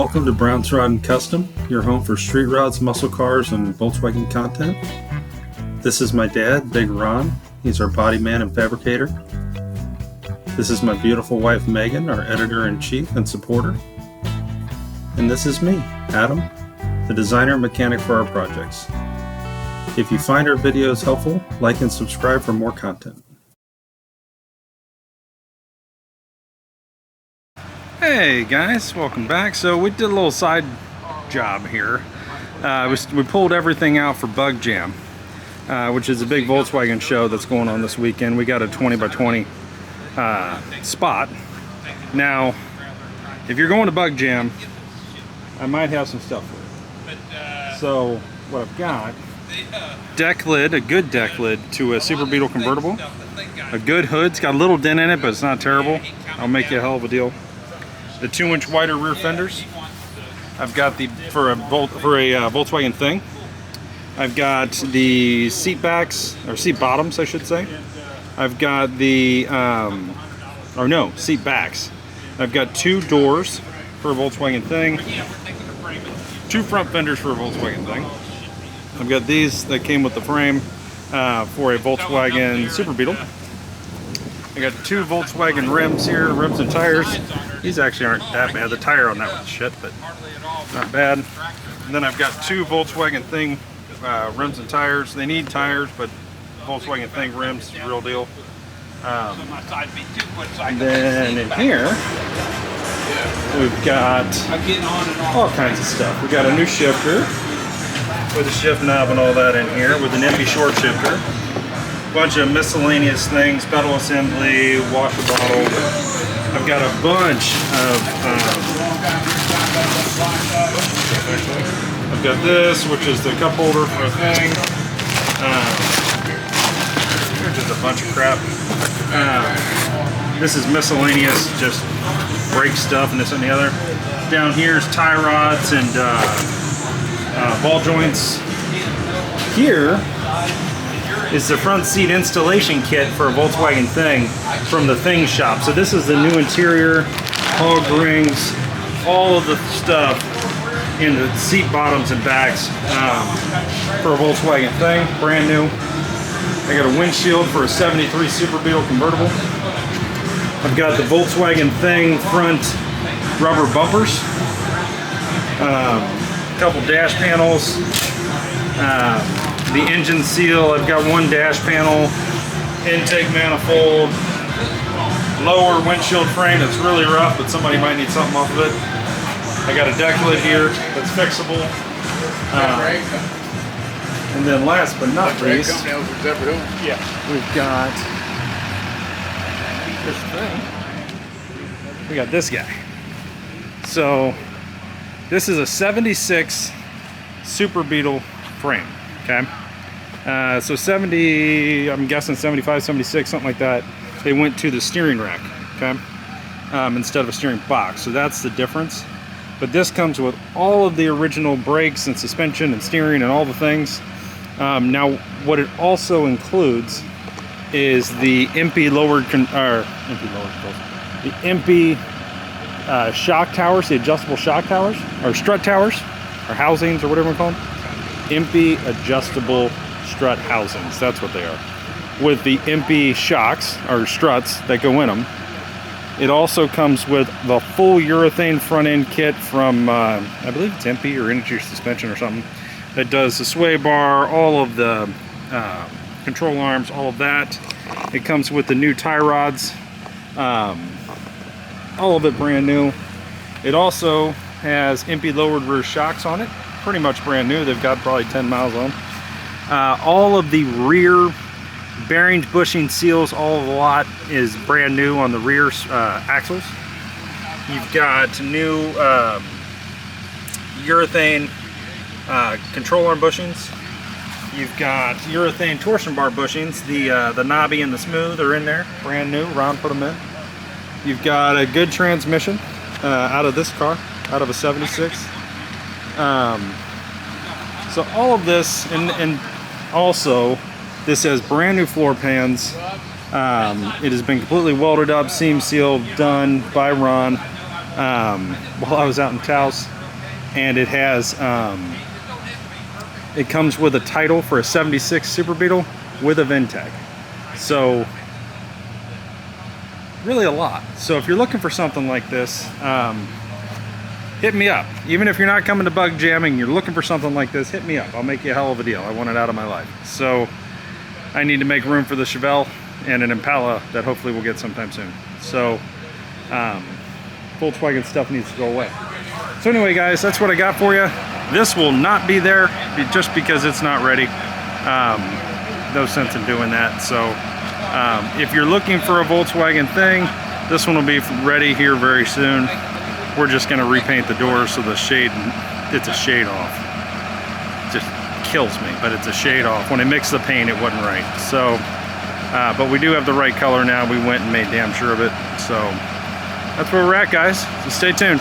Welcome to Brown's Rod and Custom, your home for street rods, muscle cars, and Volkswagen content. This is my dad, Big Ron. He's our body man and fabricator. This is my beautiful wife, Megan, our editor-in-chief and supporter. And this is me, Adam, the designer and mechanic for our projects. If you find our videos helpful, like and subscribe for more content. Hey guys, welcome back. So we did a little side job here. We pulled everything out for Bug Jam, which is a big Volkswagen show that's going on this weekend. We got a 20 by 20 spot. Now, if you're going to Bug Jam, I might have some stuff for you. So what I've got, deck lid, a good deck lid to a Super Beetle convertible. A good hood. It's got a little dent in it, but it's not terrible. I'll make you a hell of a deal. The 2-inch wider rear fenders. I've got the for a Volkswagen thing. I've got the seat backs, or seat bottoms, I should say. I've got the seat backs. I've got 2 doors for a Volkswagen thing. 2 front fenders for a Volkswagen thing. I've got these that came with the frame for a Volkswagen Super Beetle. I got 2 Volkswagen rims here, rims and tires. These actually aren't that bad. The tire on that one's shit, but not bad. And then I've got 2 Volkswagen thing rims and tires. They need tires, but Volkswagen thing rims, real deal. And then in here, we've got all kinds of stuff. We've got a new shifter with a shift knob and all that in here with an empty short shifter. Bunch of miscellaneous things, pedal assembly, washer bottle. I've got a bunch of I've got this, which is the cup holder for a thing. Here's just a bunch of crap. This is miscellaneous, just brake stuff and this and the other. Down here is tie rods and ball joints. Here is the front seat installation kit for a Volkswagen thing from the Thing shop. So this is the new interior, hog rings, all of the stuff in the seat bottoms and backs for a Volkswagen thing, brand new. I got a windshield for a 73 Super Beetle convertible. I've got the Volkswagen thing front rubber bumpers, a couple dash panels, the engine seal. I've got 1 dash panel, intake manifold, lower windshield frame that's really rough, but somebody might need something off of it. I got a deck lid here that's fixable. And then last but not least, we've got this thing. We got this guy. So this is a 76 Super Beetle frame, okay? So 70, I'm guessing 75, 76, something like that. They went to the steering rack, okay? Instead of a steering box, so that's the difference. But this comes with all of the original brakes and suspension and steering and all the things. Now, what it also includes is the EMPI shock towers, the adjustable shock towers, or strut towers, or housings, or whatever we call them. EMPI adjustable strut housings, that's what they are. With the EMPI shocks, or struts, that go in them. It also comes with the full urethane front end kit from, I believe it's EMPI or Energy Suspension or something. It does the sway bar, all of the control arms, all of that. It comes with the new tie rods, all of it brand new. It also has EMPI lowered rear shocks on it, pretty much brand new. They've got probably 10 miles on them. All of the rear bearings, bushing, seals, all of the lot is brand new on the rear axles. You've got new urethane control arm bushings. You've got urethane torsion bar bushings. The knobby and the smooth are in there, brand new. Ron put them in. You've got a good transmission out of this car, out of a 76. So all of this, and also this has brand new floor pans. It has been completely welded up, seam sealed, done by Ron. while I was out in Taos, and it has it comes with a title for a 76 Super Beetle with a VIN tag. So really a lot. So if you're looking for something like this, hit me up. Even if you're not coming to bug jamming, you're looking for something like this, hit me up. I'll make you a hell of a deal. I want it out of my life. So I need to make room for the Chevelle and an Impala that hopefully we'll get sometime soon. So Volkswagen stuff needs to go away. So anyway, guys, that's what I got for you. This will not be there just because it's not ready. No sense in doing that. So if you're looking for a Volkswagen thing, this one will be ready here very soon. We're just going to repaint the doors so the shade, it's a shade off. It just kills me, but it's a shade off. When I mixed the paint, it wasn't right. So, but we do have the right color now. We went and made damn sure of it. So that's where we're at, guys. So stay tuned.